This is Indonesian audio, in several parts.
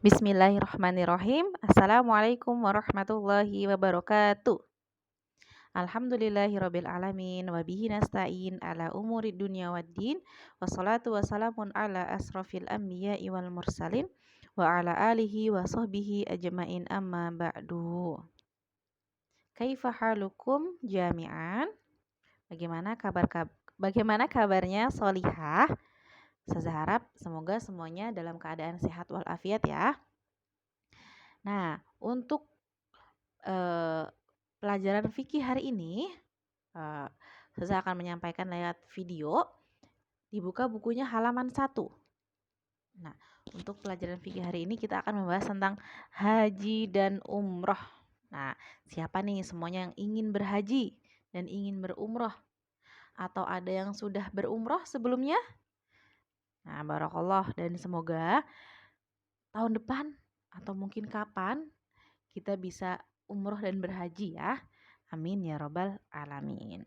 Bismillahirrahmanirrahim. Assalamualaikum warahmatullahi wabarakatuh. Alhamdulillahirabbil alamin wa bihi nasta'in ala umuri dunya waddin. Wassalatu wassalamun ala asrofil anbiya'i wal mursalin wa ala alihi wa sahbihi ajmain amma ba'du. Kaifa halukum jami'an? Bagaimana kabarnya Solihah? Saya harap semoga semuanya dalam keadaan sehat walafiat ya. Nah, untuk pelajaran fikih hari ini, saya akan menyampaikan lewat video. Dibuka bukunya halaman 1. Nah, untuk pelajaran fikih hari ini kita akan membahas tentang haji dan umroh. Nah, siapa nih semuanya yang ingin berhaji dan ingin berumroh? Atau ada yang sudah berumroh sebelumnya? Nah, barakallah, dan semoga tahun depan atau mungkin kapan kita bisa umroh dan berhaji ya. Amin ya robbal alamin.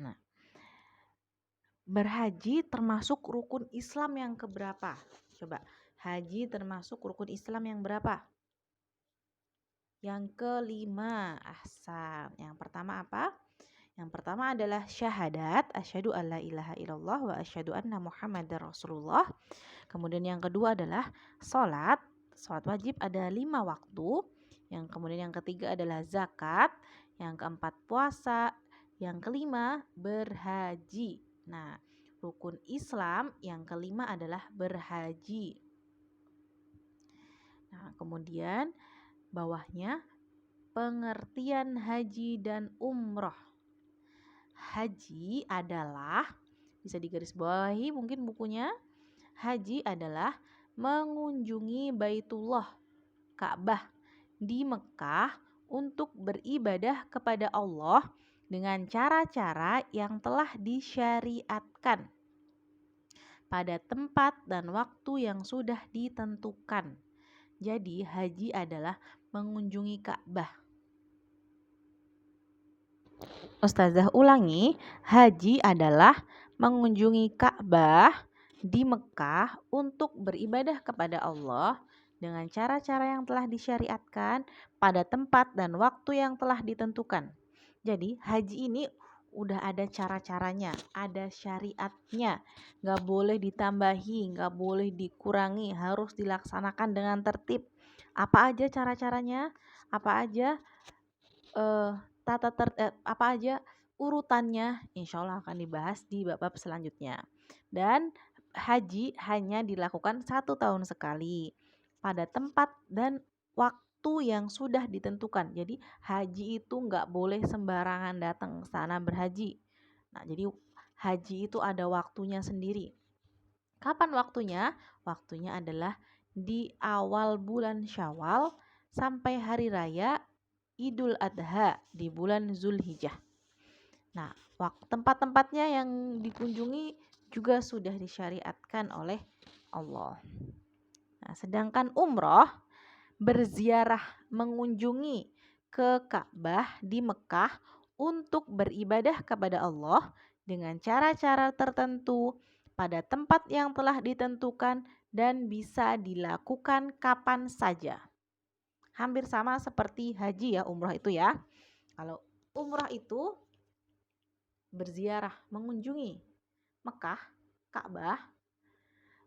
Nah, berhaji termasuk rukun Islam yang keberapa? Coba, haji termasuk rukun Islam yang berapa? Yang kelima. Ahsan. Yang pertama apa? Yang pertama adalah syahadat, asyhadu alla ilaha illallah wa asyhadu anna muhammadar rasulullah. Kemudian yang kedua adalah salat. Salat wajib ada 5 waktu. Kemudian yang ketiga adalah zakat. Yang keempat puasa. Yang kelima berhaji. Nah, rukun Islam yang kelima adalah berhaji. Nah, kemudian bawahnya pengertian haji dan umroh. Haji adalah, bisa digarisbawahi mungkin bukunya, haji adalah mengunjungi Baitullah, Ka'bah di Mekah untuk beribadah kepada Allah dengan cara-cara yang telah disyariatkan pada tempat dan waktu yang sudah ditentukan. Jadi haji adalah mengunjungi Ka'bah. Ustazah ulangi, haji adalah mengunjungi Ka'bah di Mekah untuk beribadah kepada Allah dengan cara-cara yang telah disyariatkan pada tempat dan waktu yang telah ditentukan. Jadi haji ini udah ada cara-caranya, ada syariatnya, gak boleh ditambahi, gak boleh dikurangi, harus dilaksanakan dengan tertib. Apa aja cara-caranya? Apa aja apa aja urutannya? Insya Allah akan dibahas di bab-bab selanjutnya. Dan haji hanya dilakukan 1 tahun sekali pada tempat dan waktu yang sudah ditentukan. Jadi haji itu nggak boleh sembarangan datang ke sana berhaji. Nah, jadi haji itu ada waktunya sendiri. Kapan waktunya? Waktunya adalah di awal bulan Syawal sampai hari raya Idul Adha di bulan Zulhijjah. Nah, tempat-tempatnya yang dikunjungi juga sudah disyariatkan oleh Allah. Nah, sedangkan umroh berziarah mengunjungi ke Ka'bah di Mekah untuk beribadah kepada Allah dengan cara-cara tertentu pada tempat yang telah ditentukan dan bisa dilakukan kapan saja. Hampir sama seperti haji ya, umroh itu ya. Kalau umroh itu berziarah mengunjungi Mekah, Ka'bah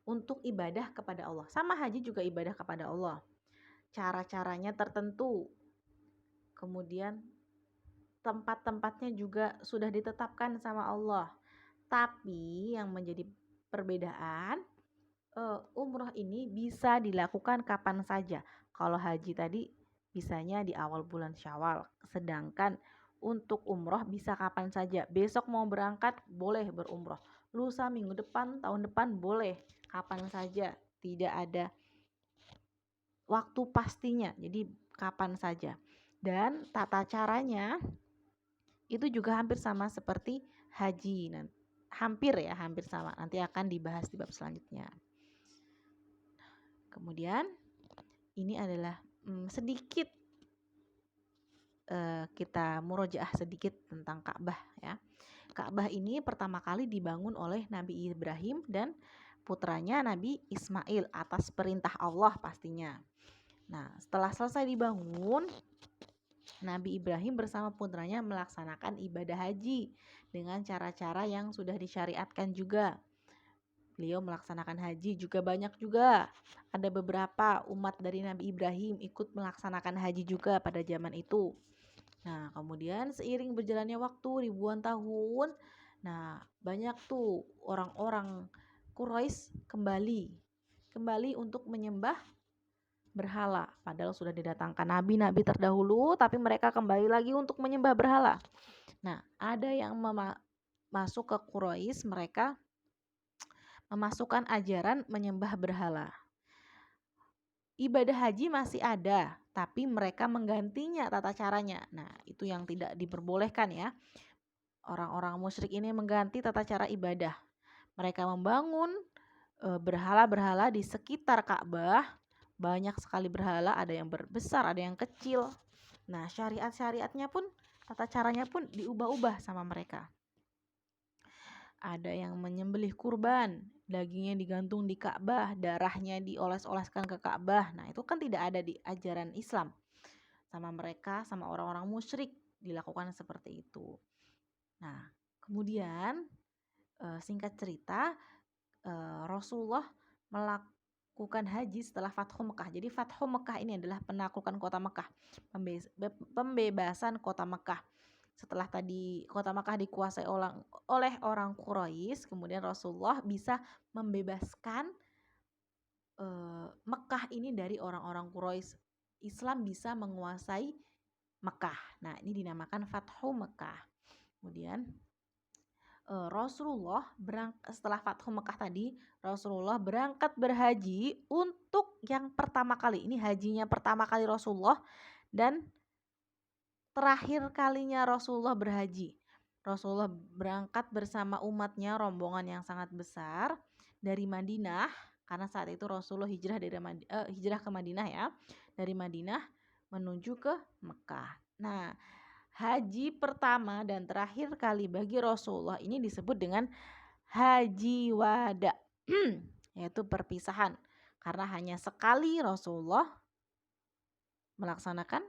untuk ibadah kepada Allah. Sama haji juga ibadah kepada Allah. Cara-caranya tertentu. Kemudian tempat-tempatnya juga sudah ditetapkan sama Allah. Tapi yang menjadi perbedaan, umroh ini bisa dilakukan kapan saja. Kalau haji tadi bisanya di awal bulan Syawal, sedangkan untuk umroh bisa kapan saja. Besok mau berangkat boleh berumroh, lusa, minggu depan, tahun depan boleh, kapan saja, tidak ada waktu pastinya, jadi kapan saja. Dan tata caranya itu juga hampir sama seperti haji. Hampir sama, nanti akan dibahas di bab selanjutnya. Kemudian ini adalah sedikit kita murojaah sedikit tentang Ka'bah ya. Ka'bah ini pertama kali dibangun oleh Nabi Ibrahim dan putranya Nabi Ismail atas perintah Allah pastinya. Nah, setelah selesai dibangun, Nabi Ibrahim bersama putranya melaksanakan ibadah haji dengan cara-cara yang sudah disyariatkan juga. Beliau melaksanakan haji juga banyak juga. Ada beberapa umat dari Nabi Ibrahim ikut melaksanakan haji juga pada zaman itu. Nah, kemudian seiring berjalannya waktu ribuan tahun, nah banyak tuh orang-orang Quraisy kembali untuk menyembah berhala. Padahal sudah didatangkan nabi-nabi terdahulu, tapi mereka kembali lagi untuk menyembah berhala. Nah, ada yang masuk ke Quraisy, mereka memasukkan ajaran menyembah berhala. Ibadah haji masih ada, tapi mereka menggantinya tata caranya. Nah, itu yang tidak diperbolehkan ya. Orang-orang musyrik ini mengganti tata cara ibadah. Mereka membangun berhala-berhala di sekitar Ka'bah. Banyak sekali berhala, ada yang besar, ada yang kecil. Nah, syariat-syariatnya pun, tata caranya pun diubah-ubah sama mereka. Ada yang menyembelih kurban, dagingnya digantung di Ka'bah, darahnya dioles-oleskan ke Ka'bah. Nah, itu kan tidak ada di ajaran Islam. Sama mereka, sama orang-orang musyrik dilakukan seperti itu. Nah, kemudian singkat cerita, Rasulullah melakukan haji setelah Fathu Mekah. Jadi Fathu Mekah ini adalah penaklukan kota Mekah, pembebasan kota Mekah. Setelah tadi kota Makkah dikuasai oleh orang Quraisy, kemudian Rasulullah bisa membebaskan Mekah ini dari orang-orang Quraisy. Islam bisa menguasai Mekah. Nah, ini dinamakan Fathu Mekah. Kemudian Rasulullah setelah Fathu Mekah tadi, Rasulullah berangkat berhaji untuk yang pertama kali. Ini hajinya pertama kali Rasulullah dan terakhir kalinya Rasulullah berhaji. Rasulullah berangkat bersama umatnya, rombongan yang sangat besar dari Madinah, karena saat itu Rasulullah hijrah ke Madinah ya, dari Madinah menuju ke Mekah. Nah, haji pertama dan terakhir kali bagi Rasulullah ini disebut dengan haji wada, yaitu perpisahan, karena hanya sekali Rasulullah melaksanakan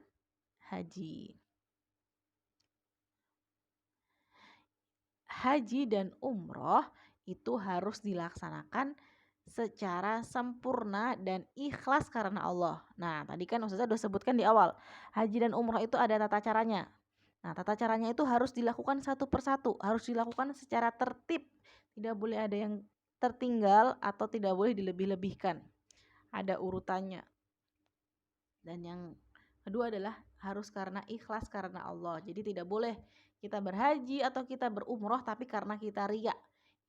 haji. Haji dan umroh itu harus dilaksanakan secara sempurna dan ikhlas karena Allah. Nah, tadi kan Ustazah sudah sebutkan di awal, haji dan umroh itu ada tata caranya. Nah, tata caranya itu harus dilakukan satu persatu, harus dilakukan secara tertib. Tidak boleh ada yang tertinggal atau tidak boleh dilebih-lebihkan. Ada urutannya. Dan yang kedua adalah harus karena ikhlas karena Allah. Jadi tidak boleh kita berhaji atau kita berumroh tapi karena kita riya,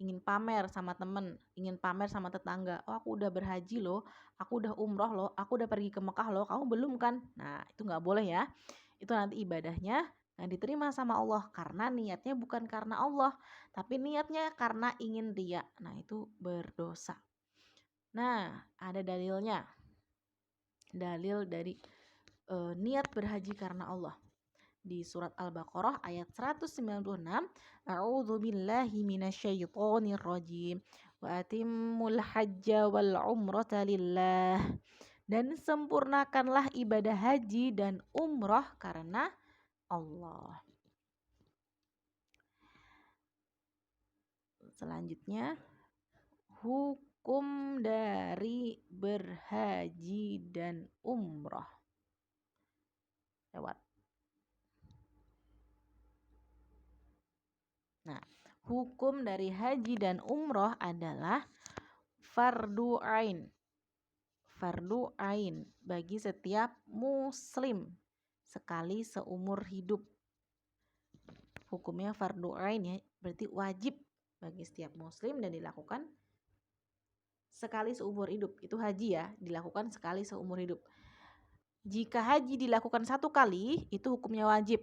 ingin pamer sama temen, ingin pamer sama tetangga. Oh, aku udah berhaji loh, aku udah umroh loh, aku udah pergi ke Mekah loh, kamu belum kan? Nah, itu nggak boleh ya. Itu nanti ibadahnya yang diterima sama Allah karena niatnya bukan karena Allah, tapi niatnya karena ingin riya. Nah, itu berdosa. Nah, ada dalilnya. Dalil dari niat berhaji karena Allah. Di surat Al-Baqarah ayat 196, A'udzubillahi minasyaitonir rajim. Wa atimmul hajja wal umrata lillah. Dan sempurnakanlah ibadah haji dan umrah karena Allah. Selanjutnya, hukum dari berhaji dan umrah. Lewat. Nah, hukum dari haji dan umroh adalah fardu ain. Fardu ain bagi setiap muslim sekali seumur hidup. Hukumnya fardu ain ya, berarti wajib bagi setiap muslim dan dilakukan sekali seumur hidup. Itu haji ya, dilakukan sekali seumur hidup. Jika haji dilakukan satu kali, itu hukumnya wajib.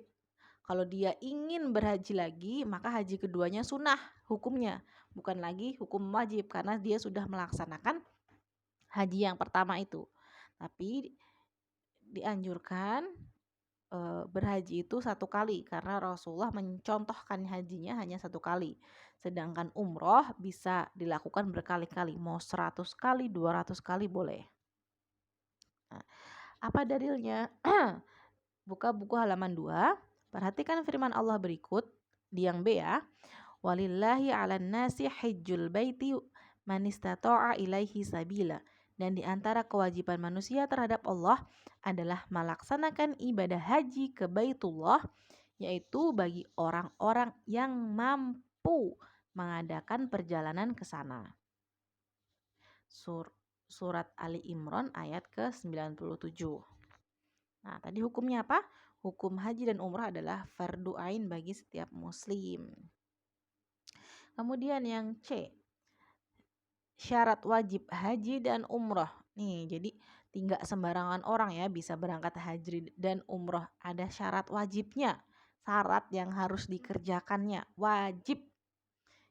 Kalau dia ingin berhaji lagi, maka haji keduanya sunnah hukumnya, bukan lagi hukum wajib karena dia sudah melaksanakan haji yang pertama itu. Tapi dianjurkan berhaji itu 1 kali karena Rasulullah mencontohkan hajinya hanya 1 kali. Sedangkan umroh bisa dilakukan berkali-kali, mau 100 kali, 200 kali boleh. Nah, apa dalilnya? Buka buku halaman 2, perhatikan firman Allah berikut di yang B ya. Walillahi 'alan nasi hajjul baiti man istata'a ilaihi sabila. Dan di antara kewajiban manusia terhadap Allah adalah melaksanakan ibadah haji ke Baitullah, yaitu bagi orang-orang yang mampu mengadakan perjalanan ke sana. Surat Ali Imran ayat ke-97. Nah, tadi hukumnya apa? Hukum haji dan umrah adalah fardu ain bagi setiap muslim. Kemudian yang C, syarat wajib haji dan umroh. Nih, jadi tidak sembarangan orang ya bisa berangkat haji dan umroh. Ada syarat wajibnya, syarat yang harus dikerjakannya, wajib.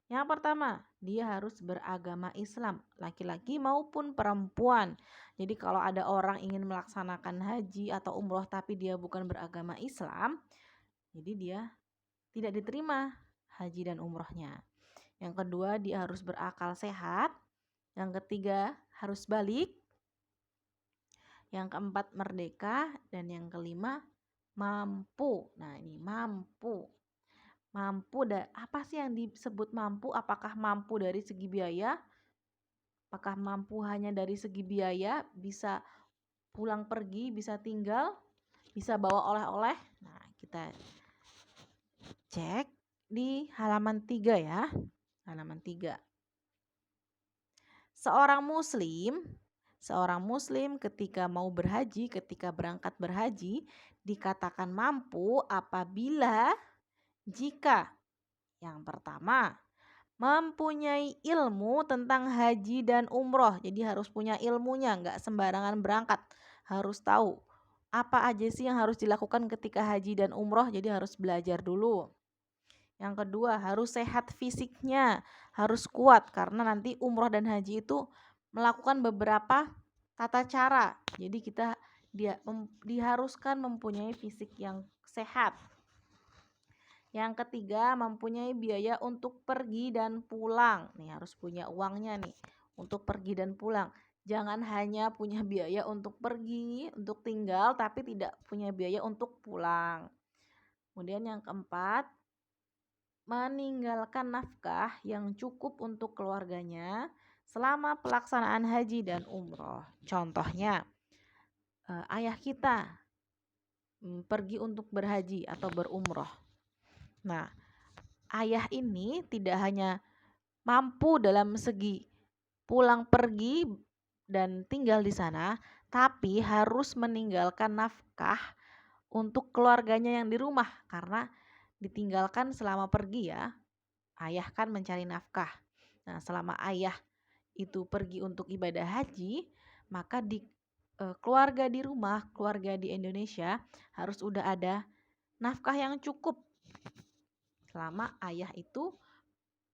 Yang pertama, dia harus beragama Islam, laki-laki maupun perempuan. Jadi kalau ada orang ingin melaksanakan haji atau umroh tapi dia bukan beragama Islam, jadi dia tidak diterima haji dan umrohnya. Yang kedua, dia harus berakal sehat. Yang ketiga, harus balik. Yang keempat, merdeka. Dan yang kelima, mampu. Nah, ini mampu. Mampu, apa sih yang disebut mampu? Apakah mampu dari segi biaya? Apakah mampu hanya dari segi biaya? Bisa pulang pergi, bisa tinggal, bisa bawa oleh-oleh? Nah, kita cek di halaman 3 ya. Halaman 3. Seorang muslim ketika mau berhaji, ketika berangkat berhaji, dikatakan mampu apabila jika yang pertama mempunyai ilmu tentang haji dan umroh. Jadi harus punya ilmunya, nggak sembarangan berangkat. Harus tahu apa aja sih yang harus dilakukan ketika haji dan umroh, jadi harus belajar dulu. Yang kedua, harus sehat fisiknya, harus kuat karena nanti umroh dan haji itu melakukan beberapa tata cara. Jadi kita diharuskan mempunyai fisik yang sehat. Yang ketiga, mempunyai biaya untuk pergi dan pulang. Nih harus punya uangnya nih untuk pergi dan pulang. Jangan hanya punya biaya untuk pergi, untuk tinggal, tapi tidak punya biaya untuk pulang. Kemudian yang keempat, meninggalkan nafkah yang cukup untuk keluarganya selama pelaksanaan haji dan umroh. Contohnya, ayah kita pergi untuk berhaji atau berumroh. Nah, ayah ini tidak hanya mampu dalam segi pulang pergi dan tinggal di sana, tapi harus meninggalkan nafkah untuk keluarganya yang di rumah karena ditinggalkan selama pergi ya. Ayah kan mencari nafkah. Nah, selama ayah itu pergi untuk ibadah haji, maka di keluarga di rumah, keluarga di Indonesia harus udah ada nafkah yang cukup selama ayah itu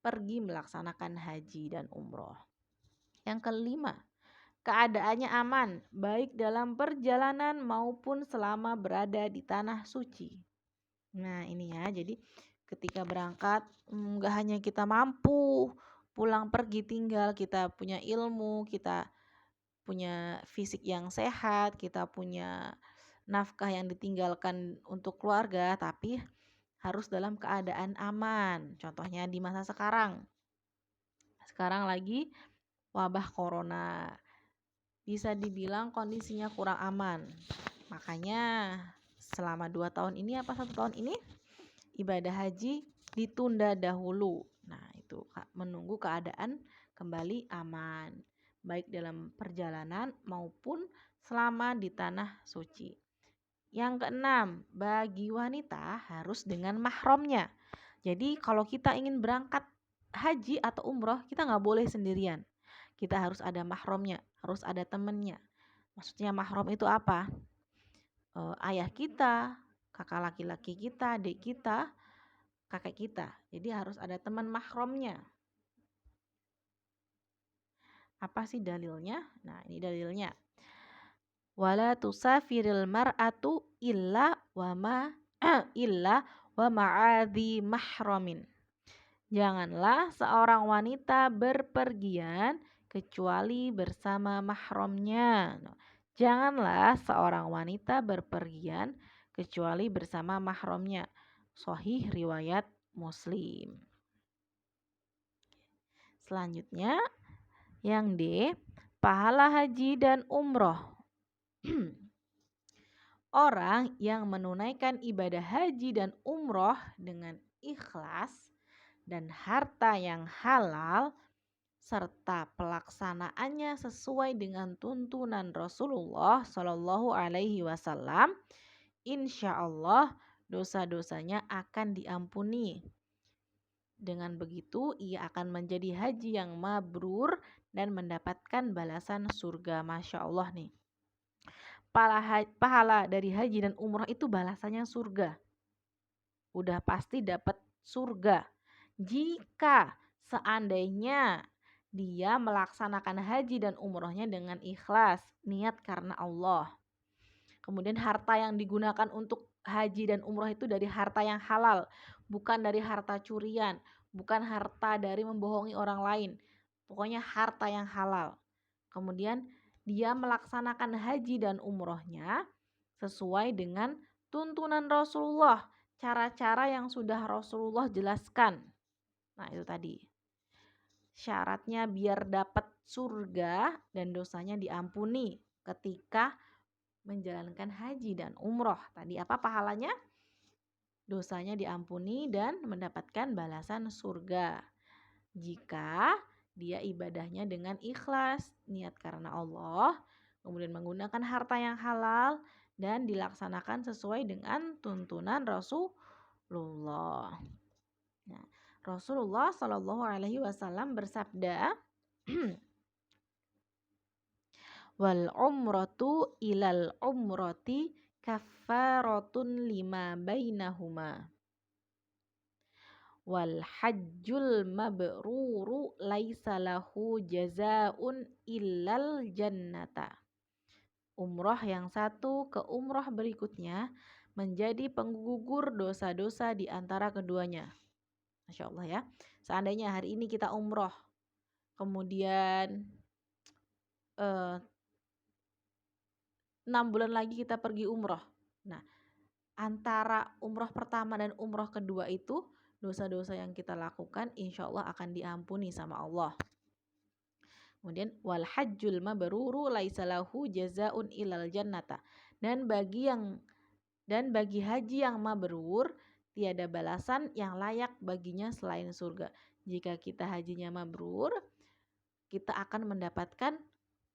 pergi melaksanakan haji dan umroh. Yang kelima, keadaannya aman, baik dalam perjalanan maupun selama berada di tanah suci. Nah, ini ya, jadi ketika berangkat nggak hanya kita mampu pulang pergi tinggal, kita punya ilmu, kita punya fisik yang sehat, kita punya nafkah yang ditinggalkan untuk keluarga, tapi harus dalam keadaan aman. Contohnya di masa sekarang. Sekarang lagi wabah corona. Bisa dibilang kondisinya kurang aman. Makanya selama 2 tahun ini apa 1 tahun ini ibadah haji ditunda dahulu. Nah, itu menunggu keadaan kembali aman, baik dalam perjalanan maupun selama di tanah suci. Yang keenam, bagi wanita harus dengan mahramnya. Jadi kalau kita ingin berangkat haji atau umroh, kita nggak boleh sendirian. Kita harus ada mahramnya, harus ada temennya. Maksudnya mahram itu apa? Ayah kita, kakak laki-laki kita, adik kita, kakek kita. Jadi harus ada teman mahramnya. Apa sih dalilnya? Nah, ini dalilnya. wala tusafiril mar'atu illa wa ma illa wa ma'adhi mahramin. Janganlah seorang wanita berpergian kecuali bersama mahramnya. Janganlah seorang wanita berpergian kecuali bersama mahramnya. Sahih riwayat Muslim. Selanjutnya yang D, pahala haji dan umroh. Orang yang menunaikan ibadah haji dan umroh dengan ikhlas dan harta yang halal serta pelaksanaannya sesuai dengan tuntunan Rasulullah Shallallahu Alaihi Wasallam, insya Allah dosa-dosanya akan diampuni. Dengan begitu ia akan menjadi haji yang mabrur dan mendapatkan balasan surga. Masya Allah nih. Pahala dari haji dan umrah itu balasannya surga. Udah pasti dapat surga. Jika seandainya dia melaksanakan haji dan umrohnya dengan ikhlas, niat karena Allah. Kemudian harta yang digunakan untuk haji dan umroh itu dari harta yang halal, bukan dari harta curian, bukan harta dari membohongi orang lain. Pokoknya harta yang halal. Kemudian dia melaksanakan haji dan umrohnya sesuai dengan tuntunan Rasulullah, cara-cara yang sudah Rasulullah jelaskan. Nah, itu tadi. Syaratnya biar dapat surga dan dosanya diampuni ketika menjalankan haji dan umroh. Tadi apa pahalanya? Dosanya diampuni dan mendapatkan balasan surga. Jika dia ibadahnya dengan ikhlas, niat karena Allah, kemudian menggunakan harta yang halal dan dilaksanakan sesuai dengan tuntunan Rasulullah. Nah, Rasulullah Shallallahu Alaihi Wasallam bersabda, wal umratu ilal umrati kaffaratun lima bainahuma. Wal hajjul mabruru laisa lahu jazaun illal jannata. Umroh yang satu ke umroh berikutnya menjadi penggugur dosa-dosa di antara keduanya. Masya Allah ya. Seandainya hari ini kita umroh, kemudian 6 bulan lagi kita pergi umroh. Nah, antara umroh pertama dan umroh kedua itu dosa-dosa yang kita lakukan insya Allah akan diampuni sama Allah. Kemudian wal hajjul mabruru laisa lahu jazaun ilal jannata. Dan bagi haji yang mabrur tiada balasan yang layak baginya selain surga. Jika kita hajinya mabrur, kita akan mendapatkan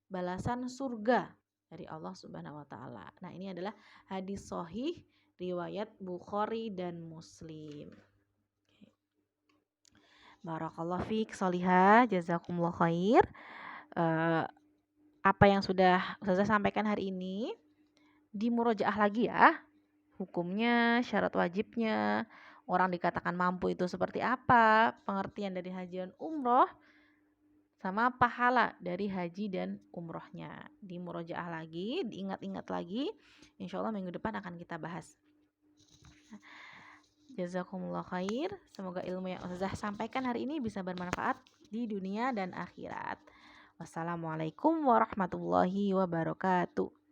balasan surga dari Allah Subhanahu wa taala. Nah, ini adalah hadis sahih riwayat Bukhari dan Muslim. Barakallahu fiik Solihah, jazakumullah khair. Apa yang sudah Ustazah sampaikan hari ini dimurojaah lagi ya. Hukumnya, syarat wajibnya, orang dikatakan mampu itu seperti apa, pengertian dari haji dan umroh, sama pahala dari haji dan umrohnya. Dimurojaah lagi, diingat-ingat lagi. Insya Allah minggu depan akan kita bahas. Jazakumullah khair. Semoga ilmu yang Ustazah sampaikan hari ini bisa bermanfaat di dunia dan akhirat. Wassalamualaikum warahmatullahi wabarakatuh.